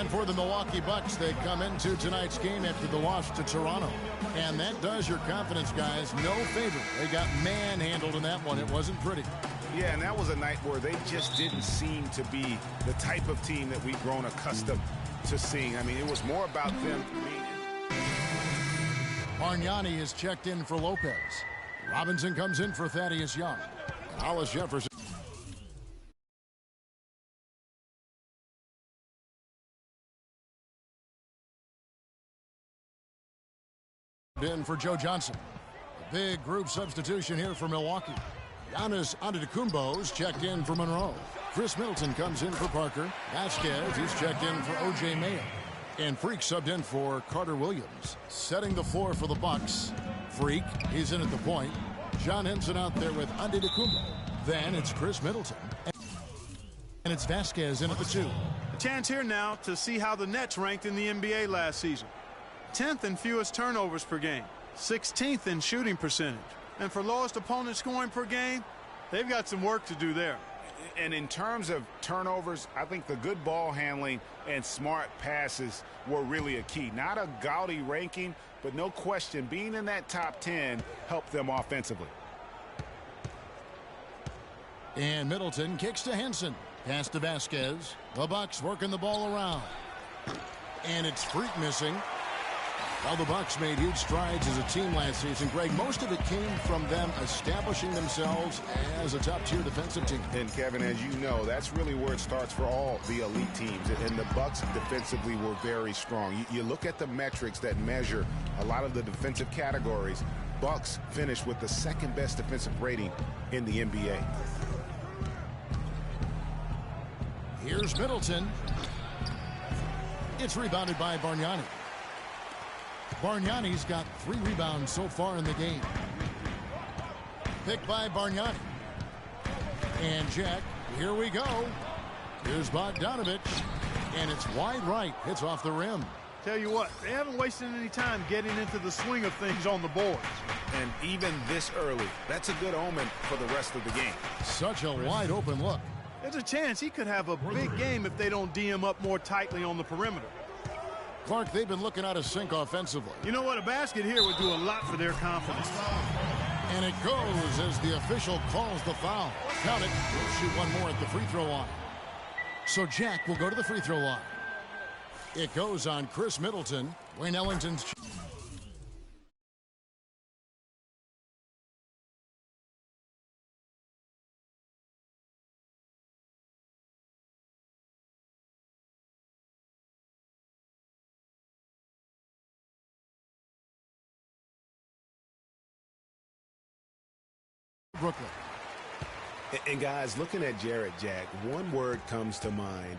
And for the Milwaukee Bucks, they come into tonight's game after the loss to Toronto. And that does your confidence, guys, no favor. They got manhandled in that one. It wasn't pretty. Yeah, and that was a night where they just didn't seem to be the type of team that we've grown accustomed to seeing. I mean, it was more about them being... Bargnani is checked in for Lopez. Robinson comes in for Thaddeus Young. And Hollis Jefferson. In for Joe Johnson. A big group substitution here for Milwaukee. Giannis Antetokounmpo's checked in for Monroe. Chris Middleton comes in for Parker. Vasquez, he's checked in for O.J. Mayo. And Freak subbed in for Carter Williams. Setting the floor for the Bucks. Freak, he's in at the point. John Henson out there with Antetokounmpo. Then it's Chris Middleton. And it's Vasquez in at the 2. A chance here now to see how the Nets ranked in the NBA last season. 10th in fewest turnovers per game, 16th in shooting percentage. And for lowest opponent scoring per game, they've got some work to do there. And in terms of turnovers, I think the good ball handling and smart passes were really a key. Not a gaudy ranking, but no question, being in that top 10 helped them offensively. And Middleton kicks to Henson. Pass to Vasquez. The Bucks working the ball around. And it's Freak missing. Well, the Bucks made huge strides as a team last season. Greg, most of it came from them establishing themselves as a top-tier defensive team. And, Kevin, as you know, that's really where it starts for all the elite teams. And the Bucks defensively were very strong. You look at the metrics that measure a lot of the defensive categories. Bucks finished with the second-best defensive rating in the NBA. Here's Middleton. It's rebounded by Bargnani. Bargnani's got 3 rebounds so far in the game. Picked by Bargnani. And Jack, here we go. Here's Bogdanovich. And it's wide right. Hits off the rim. Tell you what, they haven't wasted any time getting into the swing of things on the boards. And even this early, that's a good omen for the rest of the game. Such a wide open look. There's a chance he could have a big game if they don't D him up more tightly on the perimeter. Clark, they've been looking out of sync offensively. You know what? A basket here would do a lot for their confidence. And it goes as the official calls the foul. Count it. We'll shoot one more at the free throw line. So Jack will go to the free throw line. It goes on Chris Middleton. Wayne Ellington's... Brooklyn. And guys, looking at Jarrett Jack, one word comes to mind: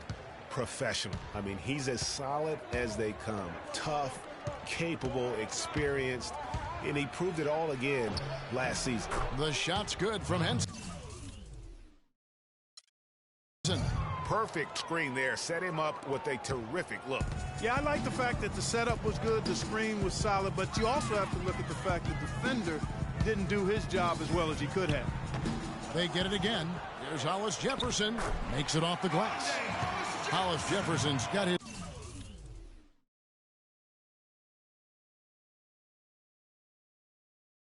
professional. I mean, he's as solid as they come. Tough, capable, experienced, and he proved it all again last season. The shot's good from Henson. Perfect screen there. Set him up with a terrific look. Yeah, I like the fact that the setup was good, the screen was solid, but you also have to look at the fact that the defender didn't do his job as well as he could have. They get it again. There's Hollis Jefferson. Makes it off the glass. Hollis Jefferson's got his...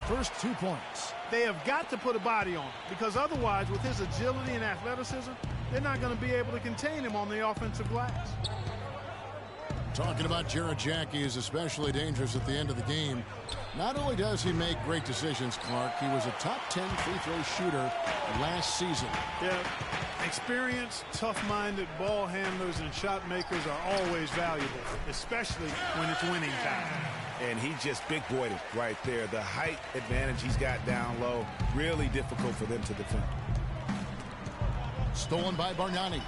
first 2 points. They have got to put a body on him, because otherwise, with his agility and athleticism, they're not going to be able to contain him on the offensive glass. Talking about Jarrett Jack, he is especially dangerous at the end of the game. Not only does he make great decisions, Clark, he was a top 10 free throw shooter last season. Yeah, experienced, tough-minded ball handlers and shot makers are always valuable, especially when it's winning time. And he just big-boyed it right there. The height advantage he's got down low, really difficult for them to defend. Stolen by Bargnani.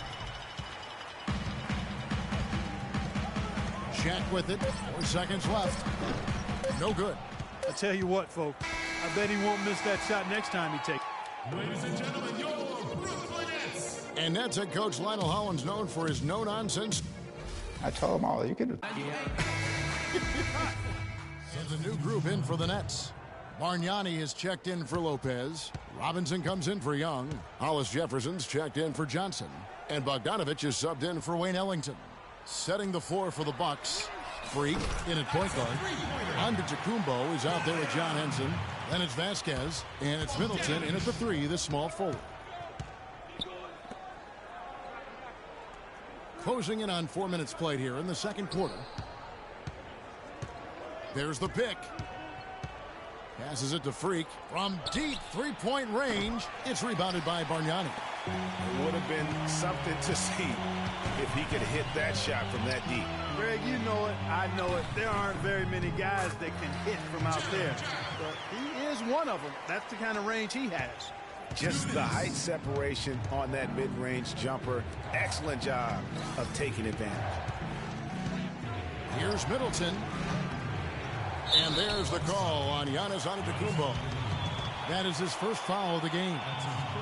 Jack with it. 4 seconds left. No good. I tell you what, folks. I bet he won't miss that shot next time he takes it. Ladies and gentlemen, your Brooklyn Nets. And Nets head coach Lionel Hollins, known for his no-nonsense. I told them all, you can... Sends a new group in for the Nets. Bargnani is checked in for Lopez. Robinson comes in for Young. Hollis Jefferson's checked in for Johnson. And Bogdanovich is subbed in for Wayne Ellington. Setting the floor for the Bucks. Freak in at point guard. Antetokounmpo is out there with John Henson. Then it's Vasquez. And it's Middleton in at the 3, the small forward. Closing in on 4 minutes played here in the second quarter. There's the pick. Passes it to Freak from deep three-point range. It's rebounded by Bargnani. It would have been something to see if he could hit that shot from that deep. Greg, you know it. I know it. There aren't very many guys that can hit from out there. But he is one of them. That's the kind of range he has. Just the height separation on that mid-range jumper. Excellent job of taking advantage. Here's Middleton. And there's the call on Giannis Antetokounmpo. That is his first foul of the game.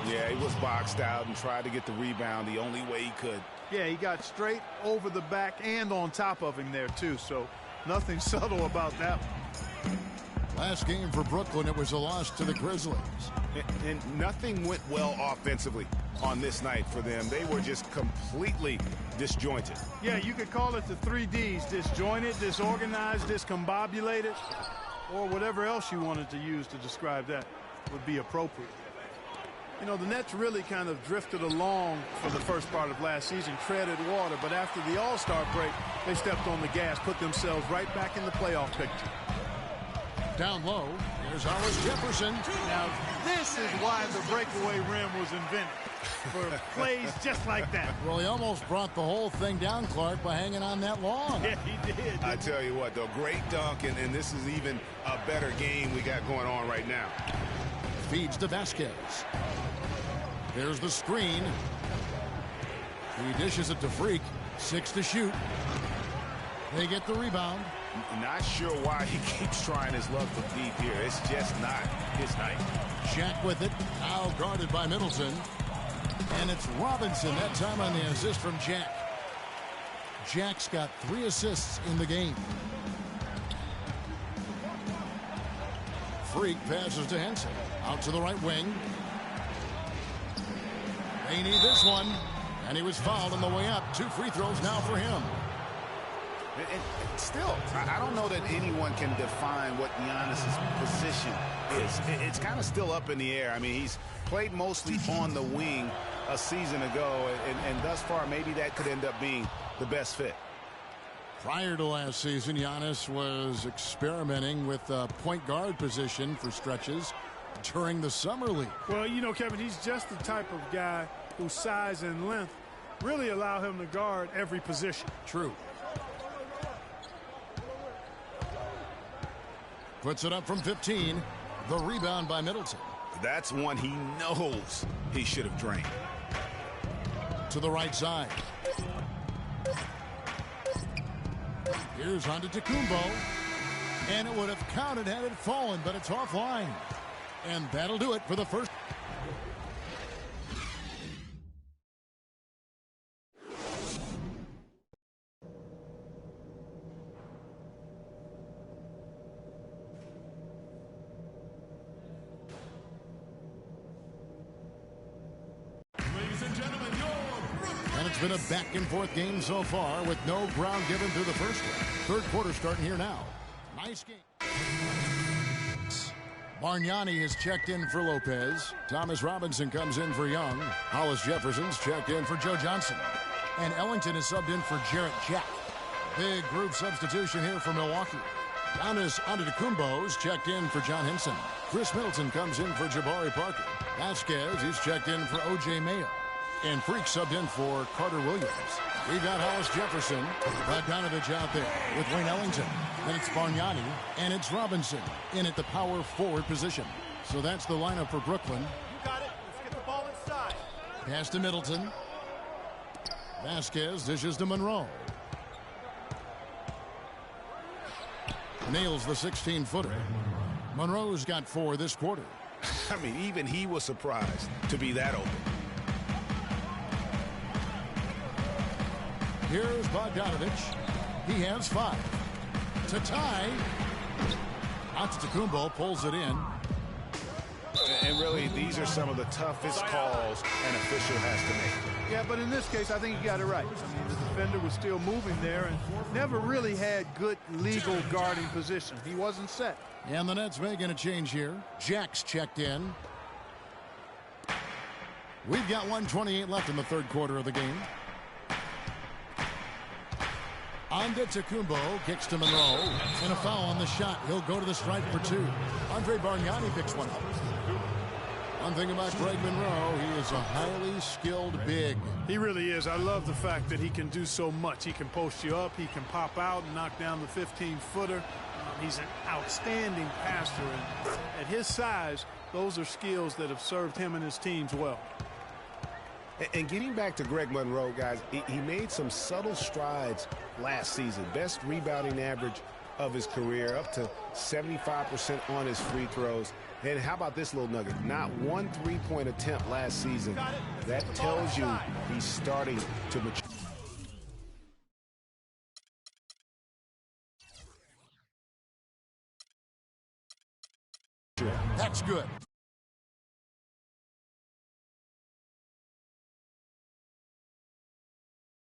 Yeah, he was boxed out and tried to get the rebound the only way he could. Yeah, he got straight over the back and on top of him there, too. So nothing subtle about that one. Last game for Brooklyn, it was a loss to the Grizzlies. And nothing went well offensively on this night for them. They were just completely disjointed. Yeah, you could call it the 3 Ds, disjointed, disorganized, discombobulated, or whatever else you wanted to use to describe that would be appropriate. You know, the Nets really kind of drifted along for the first part of last season, treaded water, but after the All-Star break, they stepped on the gas, put themselves right back in the playoff picture. Down low, there's Hollis Jefferson. Now, this is why the breakaway rim was invented, for plays just like that. Well, he almost brought the whole thing down, Clark, by hanging on that long. Yeah, he did. I tell you what, though, great dunk, and this is even a better game we got going on right now. Feeds to Vasquez. There's the screen. He dishes it to Freak. 6 to shoot. They get the rebound. Not sure why he keeps trying his luck from deep here. It's just not his night. Shaq with it. Now guarded by Middleton. And it's Robinson that time on the assist from Jack. Jack's got 3 assists in the game. Freak passes to Henson. Out to the right wing. They need this one. And he was fouled on the way up. 2 free throws now for him. And still, I don't know that anyone can define what Giannis's position is. It's kind of still up in the air. I mean, he's played mostly on the wing a season ago, and thus far, maybe that could end up being the best fit. Prior to last season, Giannis was experimenting with the point guard position for stretches during the summer league. Well, you know, Kevin, he's just the type of guy whose size and length really allow him to guard every position. True. Puts it up from 15. The rebound by Middleton. That's one he knows he should have drained. To the right side. Here's Antetokounmpo. And it would have counted had it fallen, but it's offline. And that'll do it for the first. It's been a back-and-forth game so far with no ground given through the first one. Third quarter starting here now. Nice game. Bargnani is checked in for Lopez. Thomas Robinson comes in for Young. Hollis Jefferson's checked in for Joe Johnson. And Ellington is subbed in for Jarrett Jack. Big group substitution here for Milwaukee. Giannis Antetokounmpo's checked in for John Henson. Chris Middleton comes in for Jabari Parker. Vasquez, he's checked in for O.J. Mayo. And Freak subbed in for Carter Williams. We've got Hollis Jefferson, Bogdanovich out there with Wayne Ellington. Then it's Bargnani, and it's Robinson in at the power forward position. So that's the lineup for Brooklyn. You got it. Let's get the ball inside. Pass to Middleton. Vasquez dishes to Monroe. Nails the 16-footer. Monroe's got 4 this quarter. I mean, even he was surprised to be that open. Here's Bogdanovich. He has 5. To tie. Antetokounmpo pulls it in. And really, these are some of the toughest calls an official has to make. Yeah, but in this case, I think you got it right. I mean, the defender was still moving there and never really had good legal guarding position. He wasn't set. And the Nets making a change here. Jack's checked in. We've got 1:28 left in the third quarter of the game. Antetokounmpo kicks to Monroe. And a foul on the shot. He'll go to the stripe for two. Andre Bargnani picks one up. One thing about Greg Monroe, he is a highly skilled big. He really is. I love the fact that he can do so much. He can post you up. He can pop out and knock down the 15-footer. He's an outstanding passer. And at his size, those are skills that have served him and his teams well. And getting back to Greg Monroe, guys, he made some subtle strides last season. Best rebounding average of his career, up to 75% on his free throws. And how about this little nugget? Not one three-point attempt last season. That tells you he's starting to mature. That's good.